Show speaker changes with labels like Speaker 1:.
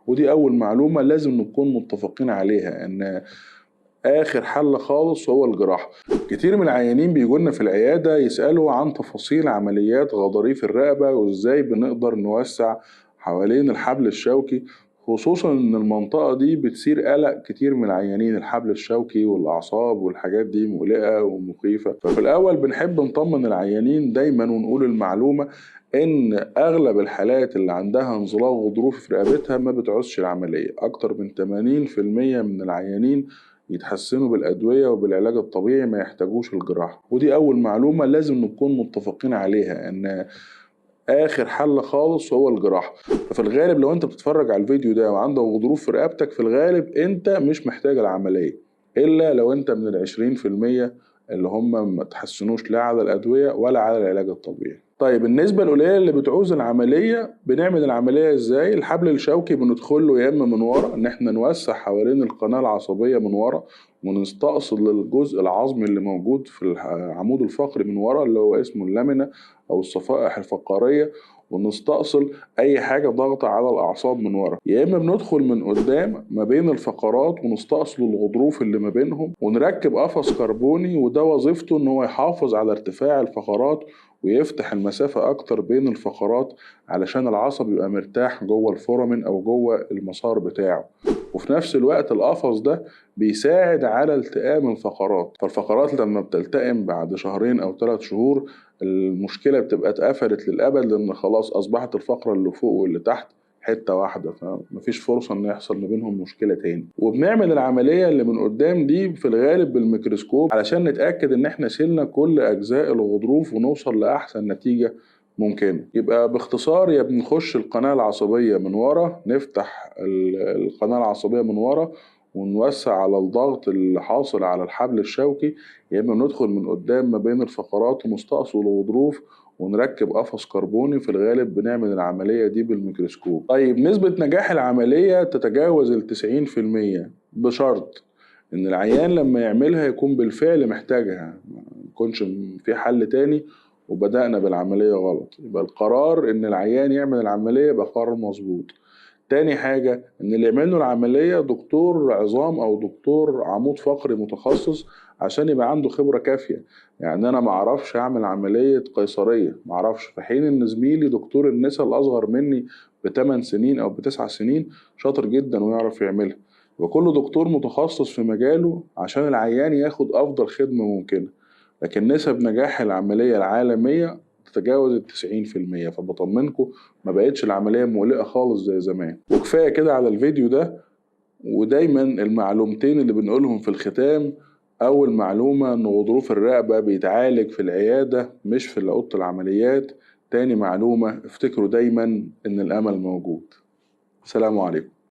Speaker 1: ودي أول معلومة لازم نكون متفقين عليها، إن آخر حل خالص هو الجراحة. كتير من العيانين بيجولنا في العيادة يسألوا عن تفاصيل عمليات غضاريف الرقبة وإزاي بنقدر نوسع حوالين الحبل الشوكي، خصوصا إن المنطقة دي بتثير قلق كتير من العيانين. الحبل الشوكي والأعصاب والحاجات دي مقلقة ومخيفة. ففي الأول بنحب نطمن العيانين دايما ونقول المعلومة إن أغلب الحالات اللي عندها انزلاق غضروفي في رقبتها ما بتعوزش العملية. أكتر من 80% من العيانين يتحسنوا بالأدوية وبالعلاج الطبيعي، ما يحتاجوش الجراحة. ودي أول معلومة لازم نكون متفقين عليها، إن آخر حل خالص هو الجراحة. ففي الغالب لو أنت بتتفرج على الفيديو ده وعندك غضروف في رقبتك، في الغالب أنت مش محتاج العملية، إلا لو أنت من ال20% اللي هم ما تحسنوش لا على الأدوية ولا على العلاج الطبيعي. طيب النسبة القليلة اللي بتعوز العملية، بنعمل العملية ازاي؟ الحبل الشوكي بندخله يا اما من ورا، ان احنا نوسع حوالين القناة العصبية من ورا ونستأصل الجزء العظمي اللي موجود في العمود الفقري من ورا اللي هو اسمه اللامنة او الصفائح الفقرية، ونستأصل اي حاجة ضاغطة على الاعصاب من ورا. يا اما بندخل من قدام ما بين الفقرات ونستأصل الغضروف اللي ما بينهم ونركب قفص كربوني، وده وظيفته ان هو يحافظ على ارتفاع الفقرات ويفتح المسافة أكتر بين الفقرات علشان العصب يبقى مرتاح جوه الفورامين أو جوه المسار بتاعه. وفي نفس الوقت القفص ده بيساعد على التئام الفقرات، فالفقرات لما بتلتئم بعد شهرين أو 3 شهور المشكلة بتبقى اتقفلت للأبد، لأن خلاص أصبحت الفقرة اللي فوق واللي تحت حتة واحدة، فمفيش فرصة ان يحصل ما بينهم مشكلة تاني. وبنعمل العملية اللي من قدام دي في الغالب بالميكروسكوب علشان نتأكد ان احنا شلنا كل اجزاء الغضروف ونوصل لأحسن نتيجة ممكنة. يبقى باختصار، يا بنخش القناة العصبية من ورا، نفتح القناة العصبية من ورا ونوسع على الضغط اللي حاصل على الحبل الشوكي، يا اما ندخل من قدام ما بين الفقرات ونستأصل الغضروف ونركب قفص كربوني. في الغالب بنعمل العملية دي بالميكروسكوب. طيب نسبة نجاح العملية تتجاوز 90%، بشرط إن العيان لما يعملها يكون بالفعل محتاجها، ما يكونش في حل تاني وبدأنا بالعملية غلط. يبقى القرار إن العيان يعمل العملية يبقى قرار مظبوط. تاني حاجة إن اللي يعمل له العملية دكتور عظام أو دكتور عمود فقري متخصص عشان يبقى عنده خبرة كافية. يعني أنا معرفش أعمل عملية قيصرية، معرفش، في حين إن زميلي دكتور النساء الأصغر مني ب8 سنين أو ب9 سنين شاطر جدا ويعرف يعملها. وكل دكتور متخصص في مجاله عشان العيان ياخد أفضل خدمة ممكنة. لكن نسب نجاح العملية العالمية تتجاوز 90%، فبطمنكم ما بقتش العملية مقلقة خالص زي زمان. وكفاية كده على الفيديو ده. ودايما المعلومتين اللي بنقولهم في الختام: أول معلومة إن غضروف الرقبة بيتعالج في العيادة مش في أوضة العمليات. تاني معلومة افتكروا دايما إن الأمل موجود. السلام عليكم.